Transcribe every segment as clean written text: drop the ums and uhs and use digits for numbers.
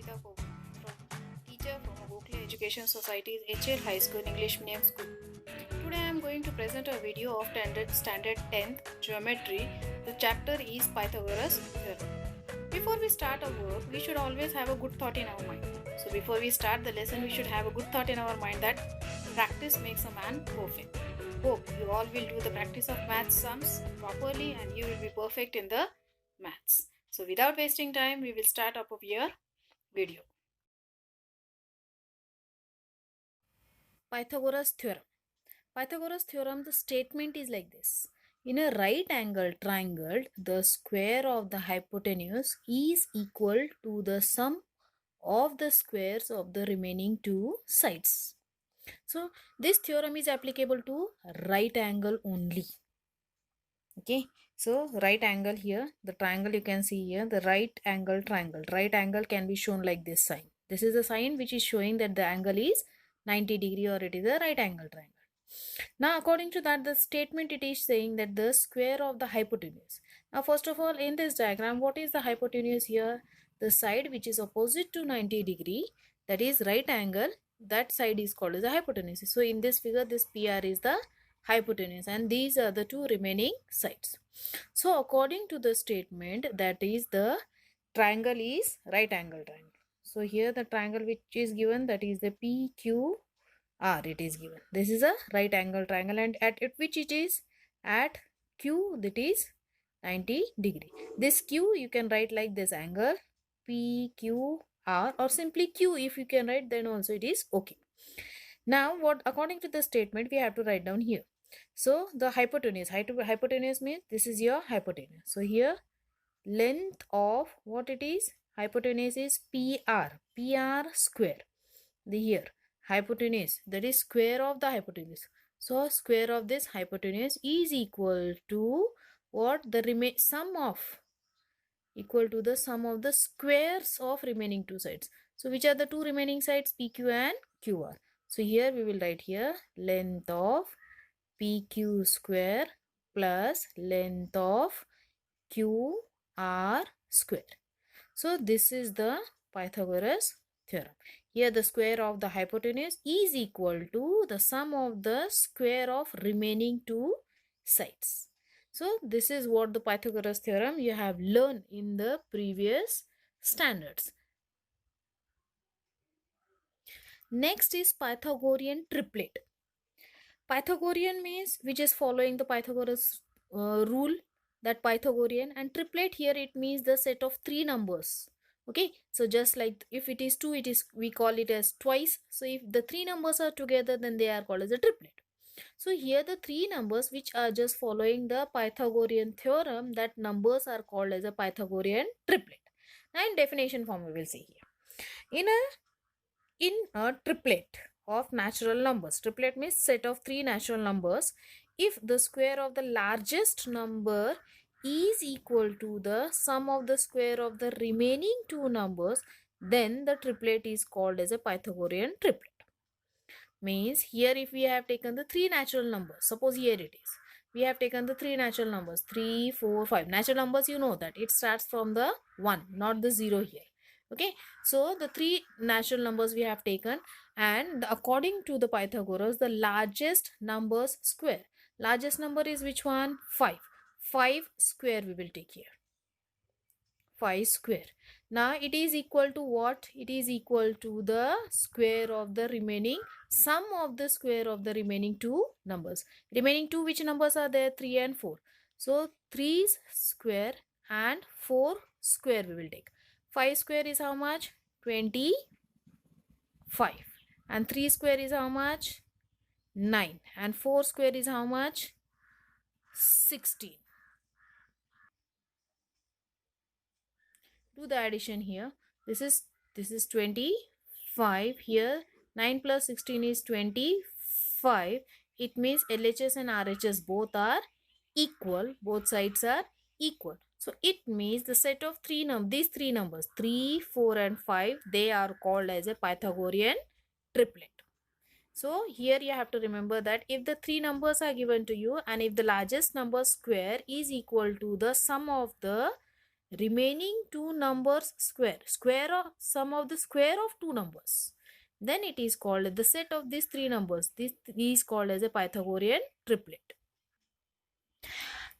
Navita teacher from Oakley Education Society's HL High School English Medium School. Today I am going to present a video of Standard 10th Geometry. The chapter is Pythagoras Theorem. Before we start our work, we should always have a good thought in our mind. So before we start the lesson, we should have a good thought in our mind that practice makes a man perfect. Hope you all will do the practice of maths sums properly and you will be perfect in the maths. So without wasting time, we will start up of your video. Pythagoras theorem. Pythagoras theorem, the statement is like this. In a right angle triangle, the square of the hypotenuse is equal to the sum of the squares of the remaining two sides. So this theorem is applicable to right angle only. Okay, so right angle here, the triangle you can see here, the right angle triangle. Right angle can be shown like this sign. This is a sign which is showing that the angle is 90 degree or it is a right angle triangle. Now according to that, the statement it is saying that the square of the hypotenuse. Now first of all, in this diagram, what is the hypotenuse here? The side which is opposite to 90 degree, that is right angle, that side is called as the hypotenuse. So in this figure, this PR is the hypotenuse and these are the two remaining sides. So according to the statement, that is the triangle is right angle triangle. So here the triangle which is given, that is the PQR, it is given. This is a right angle triangle and at which it is at Q, that is 90 degree. This Q you can write like this angle PQR or simply Q if you can write, then also it is okay. Now what according to the statement we have to write down here. So the hypotenuse means this is your hypotenuse. So here length of what it is, hypotenuse is PR square. The here hypotenuse, that is square of the hypotenuse. So square of this hypotenuse is equal to what, the sum of the squares of remaining two sides. So which are the two remaining sides, PQ and QR. So here we will write here length of PQ square plus length of QR square. So this is the Pythagoras theorem. Here the square of the hypotenuse is equal to the sum of the square of remaining two sides. So this is what the Pythagoras theorem you have learned in the previous standards. Next is Pythagorean triplet. Pythagorean means which is following the Pythagoras rule, that Pythagorean, and triplet here it means the set of three numbers. Okay, so just like if it is 2, it is, we call it as twice. So if the three numbers are together, then they are called as a triplet. So here the three numbers which are just following the Pythagorean theorem, that numbers are called as a Pythagorean triplet. And definition form we will see here. In a triplet of natural numbers, triplet means set of three natural numbers, if the square of the largest number is equal to the sum of the square of the remaining two numbers, then the triplet is called as a Pythagorean triplet. Means here if we have taken the three natural numbers, suppose here it is, we have taken the three natural numbers 3, 4, 5. Natural numbers, you know that it starts from the 1, not the 0 here. Okay, so the three natural numbers we have taken, and according to the Pythagoras, the largest numbers square. Largest number is which one? 5. 5 square we will take here. 5 square. Now it is equal to what? It is equal to the square of the remaining, sum of the square of the remaining two numbers. Remaining two, which numbers are there? 3 and 4. So 3 square and 4 square we will take. 5 square is how much? 25. And 3 square is how much? 9. And 4 square is how much? 16. Do the addition here. This is 25 here. 9 plus 16 is 25. It means LHS and RHS both are equal. Both sides are equal. So it means the set of these three numbers 3, 4 and 5, they are called as a Pythagorean triplet. So here you have to remember that if the three numbers are given to you and if the largest number square is equal to the sum of the remaining two numbers square of sum of the square of two numbers, then it is called the set of these three numbers. This is called as a Pythagorean triplet.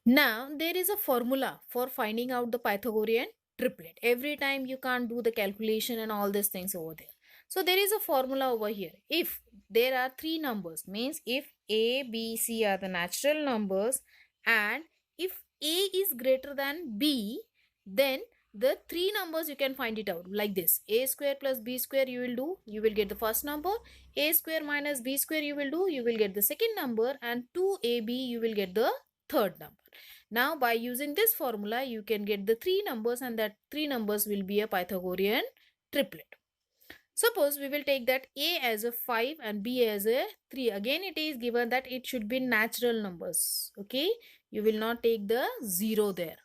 Now there is a formula for finding out the Pythagorean triplet. Every time you can't do the calculation and all these things over there. So there is a formula over here. If there are three numbers, means if A, B, C are the natural numbers, and if A is greater than B, then the three numbers you can find it out like this. A square plus B square you will do, you will get the first number. A square minus B square you will do, you will get the second number, and 2AB you will get the third number. Now by using this formula you can get the three numbers, and that three numbers will be a Pythagorean triplet. Suppose we will take that A as a 5 and B as a 3. Again it is given that it should be natural numbers. Okay, you will not take the 0 there.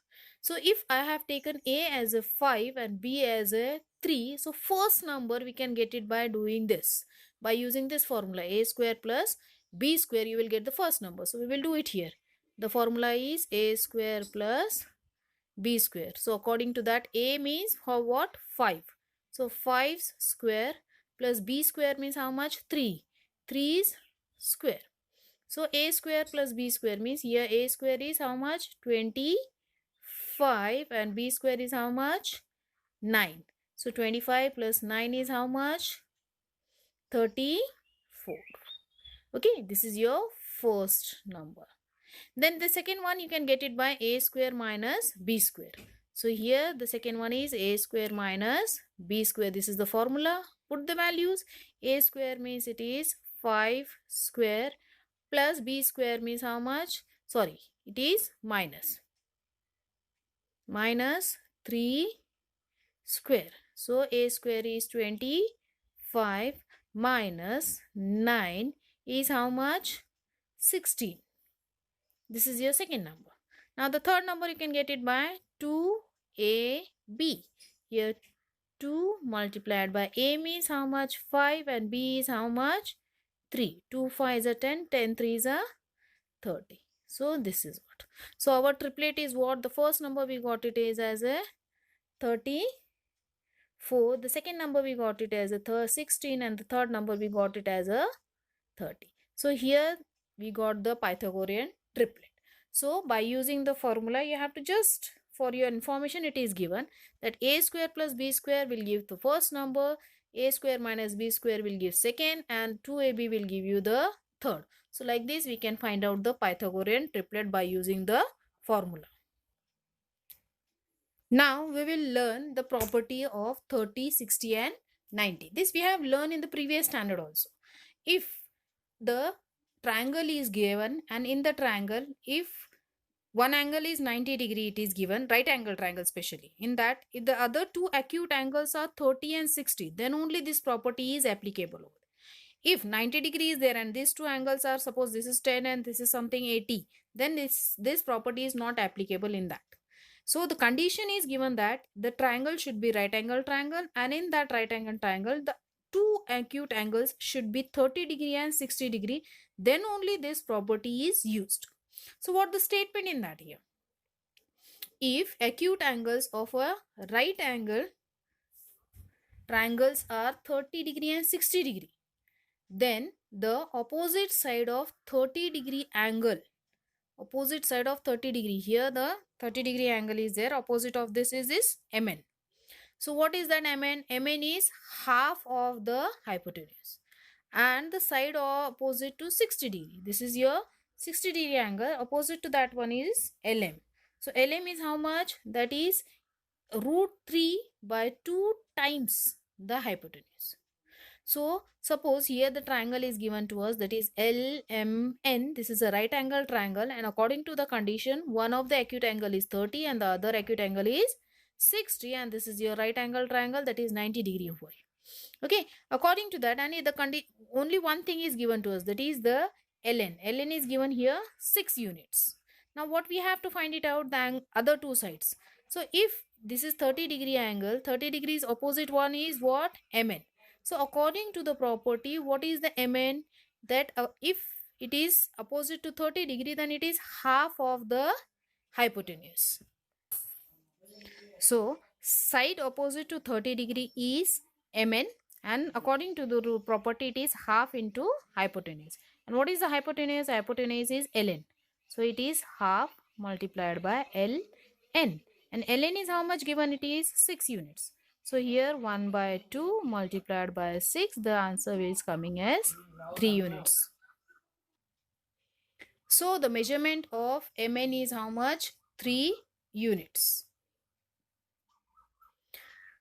So if I have taken A as a 5 and B as a 3, so first number we can get it by doing this. By using this formula, A square plus B square, you will get the first number. So we will do it here. The formula is A square plus B square. So according to that, A means for what? 5. So 5's square plus B square means how much? 3. 3's square. So A square plus B square means here A square is how much? 25, and B square is how much? 9. So 25 plus 9 is how much? 34. Okay, this is your first number. Then the second one you can get it by A square minus B square. So here the second one is A square minus B square. This is the formula. Put the values. A square means it is 5 square plus B square means how much? Sorry, it is minus 3 square. So A square is 25 minus 9 is how much? 16. This is your second number. Now the third number you can get it by 2AB. Here 2 multiplied by A means how much? 5, and B is how much? 3. 2 5 is a 10, 10 3 is a 30. So this is what. So our triplet is what? The first number we got it is as a 34. The second number we got it as a 16, and the third number we got it as a 30. So here we got the Pythagorean triplet. So by using the formula, you have to just, for your information, it is given that A square plus B square will give the first number, A square minus B square will give second, and 2AB will give you the third. So like this we can find out the Pythagorean triplet by using the formula. Now we will learn the property of 30, 60 and 90. This we have learned in the previous standard also. If the triangle is given, and in the triangle, if one angle is 90 degree, it is given, right angle triangle especially, in that if the other two acute angles are 30 and 60, then only this property is applicable. If 90 degree is there and these two angles are, suppose this is 10 and this is something 80, then this property is not applicable in that. So the condition is given that the triangle should be right angle triangle, and in that right angle triangle the two acute angles should be 30 degree and 60 degree, then only this property is used. So what the statement in that here? If acute angles of a right angle triangles are 30 degree and 60 degree, then the opposite side of 30 degree angle, opposite side of 30 degree, here the 30 degree angle is there, opposite of this is this MN. So what is that MN? MN is half of the hypotenuse, and the side opposite to 60 degree, this is your 60 degree angle, opposite to that one is LM. So LM is how much? That is root 3 by 2 times the hypotenuse. So suppose here the triangle is given to us, that is LMN. This is a right angle triangle, and according to the condition, one of the acute angle is 30 and the other acute angle is 60, and this is your right angle triangle, that is 90 degree over. Okay, according to that, and the only one thing is given to us, that is the ln. Ln is given here 6 units. Now what we have to find it out, the other two sides. So if this is 30 degree angle, 30 degrees opposite one is what? Mn. So according to the property, what is the Mn? That if it is opposite to 30 degree, then it is half of the hypotenuse. So side opposite to 30 degree is mn, and according to the property it is half into hypotenuse. And what is the hypotenuse? Hypotenuse is ln. So it is half multiplied by ln. And ln is how much given? It is 6 units. So here 1 by 2 multiplied by 6, the answer is coming as 3 units. So the measurement of mn is how much? 3 units.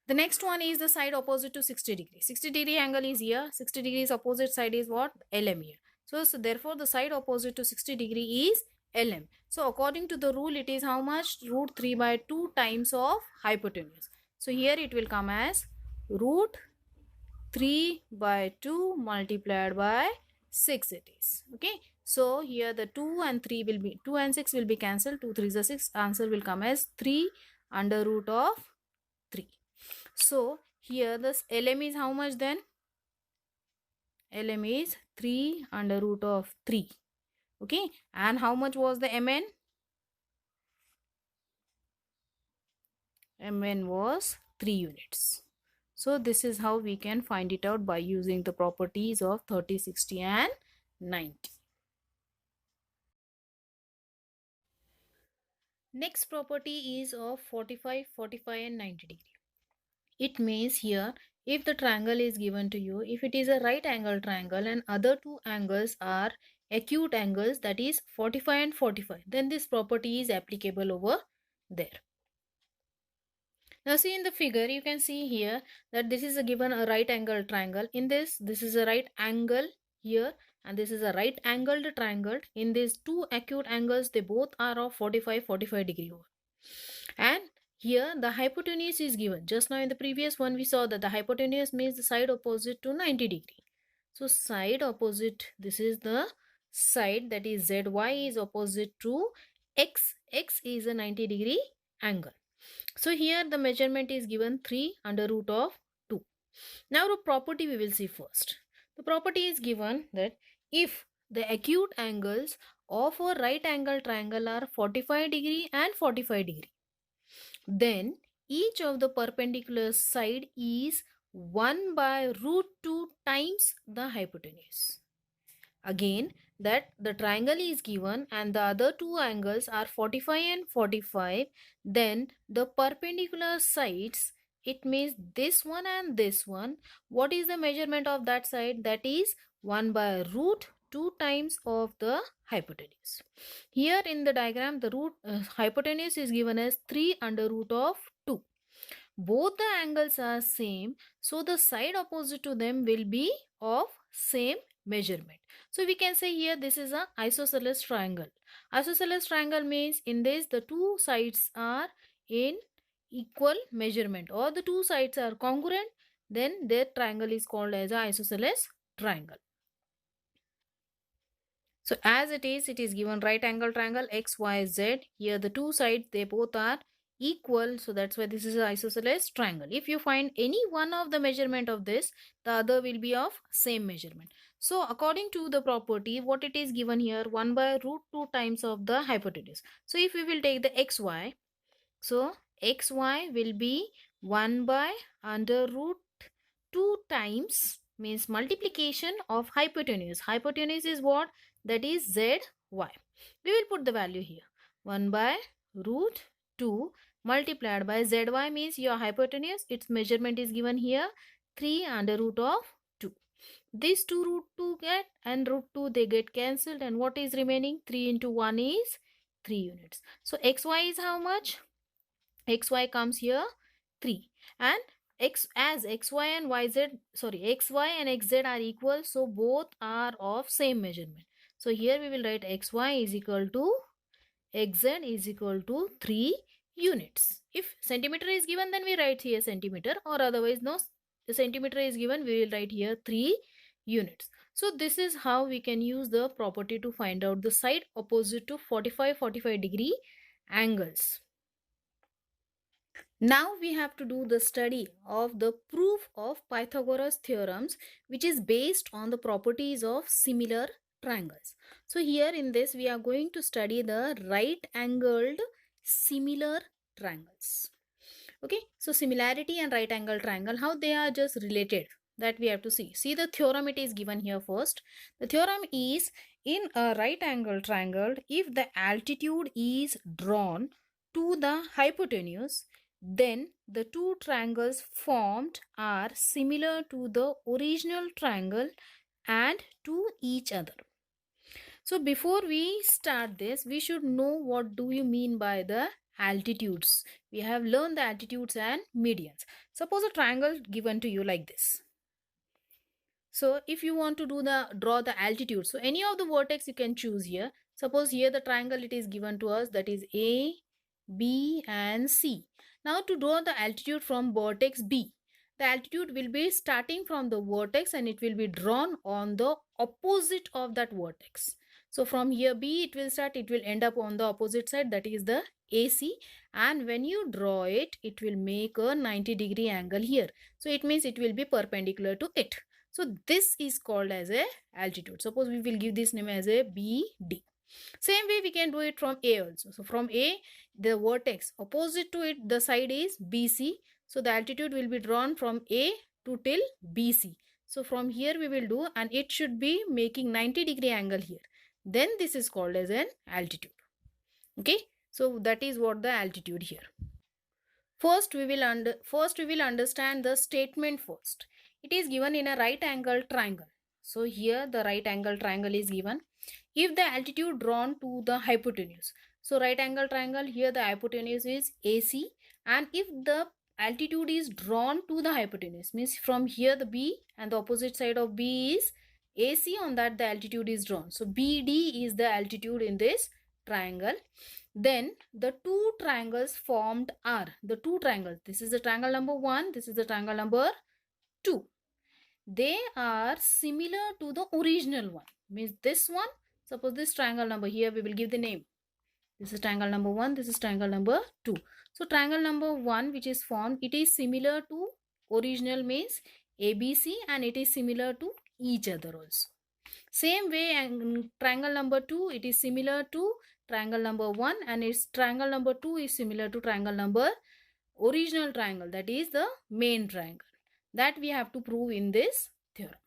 The next one is the side opposite to 60 degree. 60 degree angle is here. 60 degrees opposite side is what? LM here. So therefore the side opposite to 60 degree is LM. So according to the rule, it is how much? Root 3 by 2 times of hypotenuse. So here it will come as root 3 by 2 multiplied by 6 it is. Okay. So here the 2 and 3 will be, 2 and 6 will be cancelled. 2 3 is 6. Answer will come as 3 under root of 3. So here this LM is how much then? LM is 3 under root of 3. Okay. And how much was the MN? MN was 3 units. So this is how we can find it out by using the properties of 30, 60 and 90. Next property is of 45, 45 and 90 degree. It means here, if the triangle is given to you, if it is a right angle triangle and other two angles are acute angles, that is 45 and 45, then this property is applicable over there. Now see in the figure, you can see here that this is a given a right angle triangle. In this is a right angle here, and this is a right angled triangle. In these two acute angles, they both are of 45, 45 degree over. And here the hypotenuse is given. Just now in the previous one we saw that the hypotenuse means the side opposite to 90 degree. So side opposite, this is the side, that is zy is opposite to x. X is a 90 degree angle. So here the measurement is given 3 under root of 2. Now the property we will see first. The property is given that if the acute angles of a right angle triangle are 45 degree and 45 degree, then each of the perpendicular side is 1 by root 2 times the hypotenuse. Again, that the triangle is given and the other two angles are 45 and 45, then the perpendicular sides, it means this one and this one. What is the measurement of that side? That is 1 by root 2 times of the hypotenuse. Here in the diagram, the hypotenuse is given as 3 under root of 2. Both the angles are same, so the side opposite to them will be of same measurement. So we can say here this is a isosceles triangle. Isosceles triangle means in this the two sides are in equal measurement, or the two sides are congruent, then their triangle is called as a isosceles triangle. So as it is given right angle triangle x, y, z. Here the two sides, they both are equal. So that's why this is an isosceles triangle. If you find any one of the measurement of this, the other will be of same measurement. So according to the property, what it is given here, 1 by root 2 times of the hypotenuse. So if we will take the xy, so xy will be 1 by under root 2 times, means multiplication of hypotenuse. Hypotenuse is what? That is zy. We will put the value here. 1 by root 2 multiplied by zy means your hypotenuse. Its measurement is given here 3 under root of 2. These two root 2 get and root 2 they get cancelled, and what is remaining? 3 into 1 is 3 units. So xy is how much? Xy comes here 3, and as xy and xy and xz are equal, so both are of same measurement. So here we will write xy is equal to xz is equal to 3 units. If centimeter is given, then we write here centimeter, or otherwise no centimeter is given, we will write here 3 units. So this is how we can use the property to find out the side opposite to 45 degree angles. Now we have to do the study of the proof of Pythagoras theorems, which is based on the properties of similar triangles. So here in this we are going to study the right angled similar triangles. Okay, so similarity and right angle triangle, how they are just related, that we have to see. See the theorem, it is given here first. The theorem is, in a right angle triangle, if the altitude is drawn to the hypotenuse, then the two triangles formed are similar to the original triangle and to each other. So before we start this, we should know what do you mean by the altitudes. We have learned the altitudes and medians. Suppose a triangle given to you like this. So if you want to draw the altitude, so any of the vertex you can choose here. Suppose here the triangle it is given to us, that is A, B and C. Now to draw the altitude from vertex B, the altitude will be starting from the vertex and it will be drawn on the opposite of that vertex. So from here B it will start, it will end up on the opposite side, that is the AC, and when you draw it, it will make a 90-degree angle here. So it means it will be perpendicular to it. So this is called as a altitude. Suppose we will give this name as a BD. Same way we can do it from A also. So from A, the vertex opposite to it, the side is BC. So the altitude will be drawn from A to till BC. So from here we will do, and it should be making 90-degree angle here. Then this is called as an altitude. Okay. So that is what the altitude here. First we will understand the statement first. It is given in a right angle triangle. So here the right angle triangle is given. If the altitude drawn to the hypotenuse, so right angle triangle, here the hypotenuse is AC, and if the altitude is drawn to the hypotenuse, means from here the B and the opposite side of B is AC, on that the altitude is drawn. So BD is the altitude in this triangle. Then the two triangles formed are the two triangles. This is the triangle number 1. This is the triangle number 2. They are similar to the original one. Means this one, suppose this triangle number, here we will give the name. This is triangle number 1. This is triangle number 2. So triangle number 1 which is formed, it is similar to original, means ABC, and it is similar to each other also. Same way, and triangle number 2, it is similar to triangle number 1, and its triangle number 2 is similar to triangle number original triangle, that is the main triangle. That we have to prove in this theorem.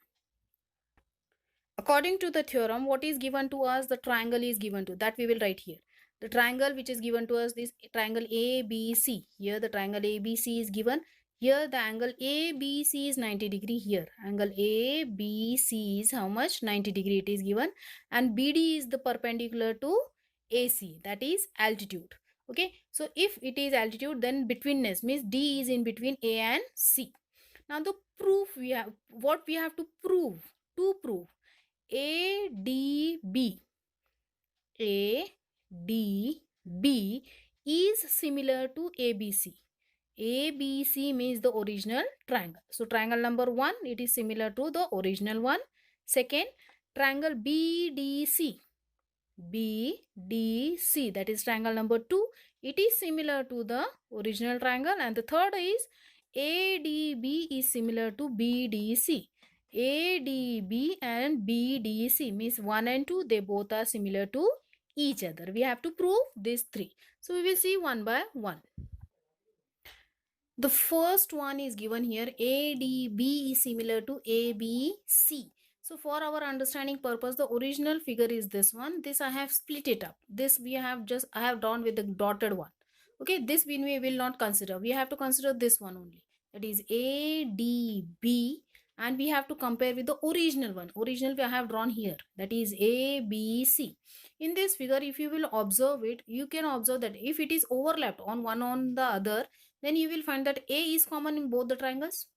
According to the theorem, what is given to us, the triangle is given to, that we will write here. The triangle which is given to us, this triangle ABC. Here the triangle ABC is given. Here the angle ABC is 90 degree. Here angle ABC is how much? 90 degree it is given. And BD is the perpendicular to AC, that is altitude. Okay, so if it is altitude, then betweenness means D is in between A and C. Now the proof we have, what we have to prove? To prove ADB is similar to ABC. ABC means the original triangle. So triangle number 1, it is similar to the original one. Second, triangle BDC, that is triangle number 2, it is similar to the original triangle. And the third is ADB is similar to BDC. ADB and BDC means 1 and 2, they both are similar to each other. We have to prove these 3. So we will see one by one. The first one is given here, ADB is similar to ABC. So for our understanding purpose, the original figure is this one. This I have split it up. This I have drawn with the dotted one. Okay, this we will not consider. We have to consider this one only. That is ADB, and we have to compare with the original one. Original we have drawn here. That is ABC. In this figure, if you will observe it, you can observe that if it is overlapped on one on the other, then you will find that A is common in both the triangles.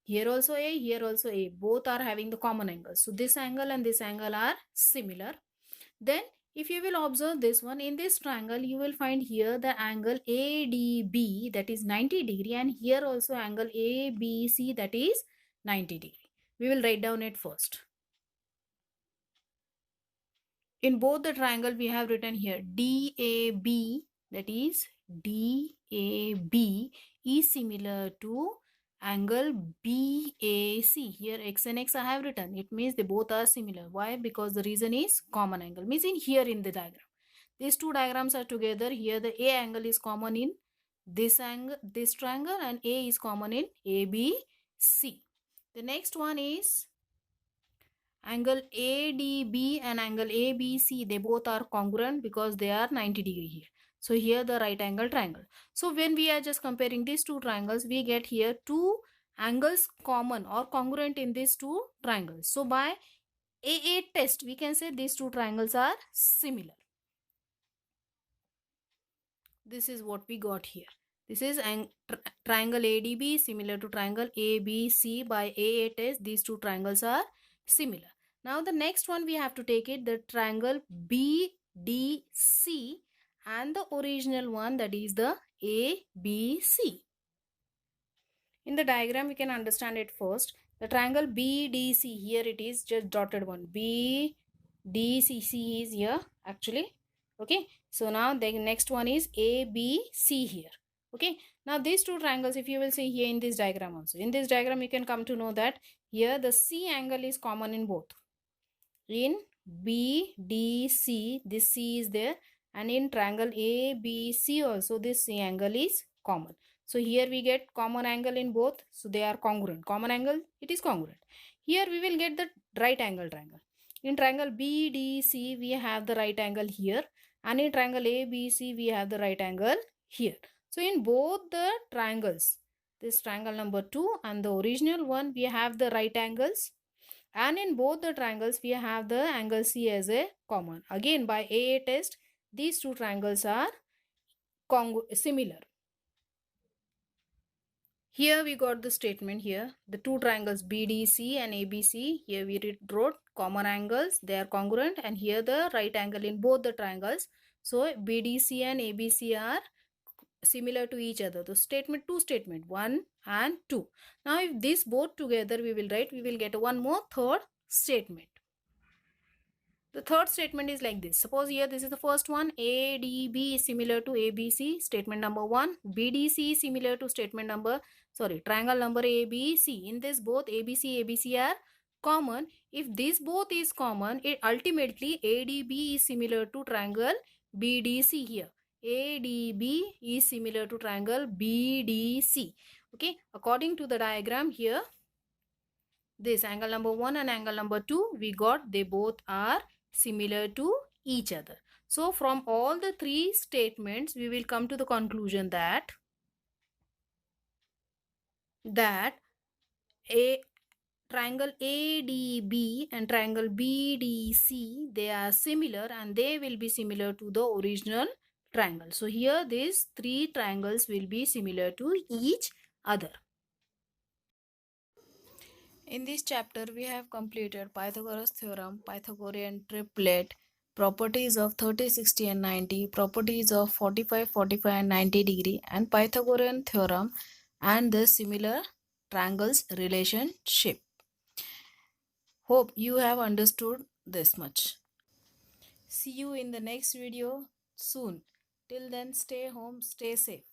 Here also A, here also A. Both are having the common angles. So this angle and this angle are similar. Then if you will observe this one, in this triangle, you will find here the angle ADB, that is 90 degree, and here also angle ABC, that is 90 degree. We will write down it first. In both the triangle, we have written here DAB, that is DAB is similar to angle BAC. Here X and X I have written. It means they both are similar. Why? Because the reason is common angle. Means in here in the diagram. These two diagrams are together. Here the A angle is common in this angle, this triangle, and A is common in ABC. The next one is angle ADB and angle ABC. They both are congruent because they are 90 degree here. So here the right angle triangle. So when we are just comparing these two triangles, we get here two angles common or congruent in these two triangles. So by AA test, we can say these two triangles are similar. This is what we got here. This is triangle ADB similar to triangle ABC. By AA test, these two triangles are similar. Now the next one we have to take it, the triangle BDC and the original one, that is the ABC. In the diagram we can understand it first. The triangle BDC, here it is just dotted one. BDCC is here actually. Okay, so now the next one is ABC here. Okay, now these two triangles, if you will see here in this diagram also, in this diagram you can come to know that here the C angle is common in both. In BDC, this C is there, and in triangle ABC also this C angle is common. So here we get common angle in both, so they are congruent. Common angle, it is congruent. Here we will get the right angle triangle. In triangle BDC we have the right angle here, and in triangle ABC we have the right angle here. So in both the triangles, this triangle number 2 and the original one, we have the right angles, and in both the triangles we have the angle C as a common. Again by AA test, these two triangles are similar. Here we got the statement here, the two triangles BDC and ABC, here we wrote common angles, they are congruent, and here the right angle in both the triangles. So BDC and ABC are similar to each other. The statement, two statement, 1 and 2. Now if this both together we will write, we will get one more third statement. The third statement is like this. Suppose here this is the first one, ADB is similar to ABC, statement number 1. BDC is similar to statement number, triangle number ABC. In this both ABC are common. If this both is common, it ultimately ADB is similar to triangle BDC here. ADB is similar to triangle BDC. Okay, according to the diagram here, this angle number 1 and angle number 2 we got, they both are similar to each other. So from all the three statements we will come to the conclusion that a triangle ADB and triangle BDC, they are similar and they will be similar to the original triangle. So here these three triangles will be similar to each other. In this chapter, we have completed Pythagoras theorem, Pythagorean triplet, properties of 30, 60 and 90, properties of 45, 45 and 90 degree, and Pythagorean theorem and the similar triangles relationship. Hope you have understood this much. See you in the next video soon. Till then, stay home, stay safe.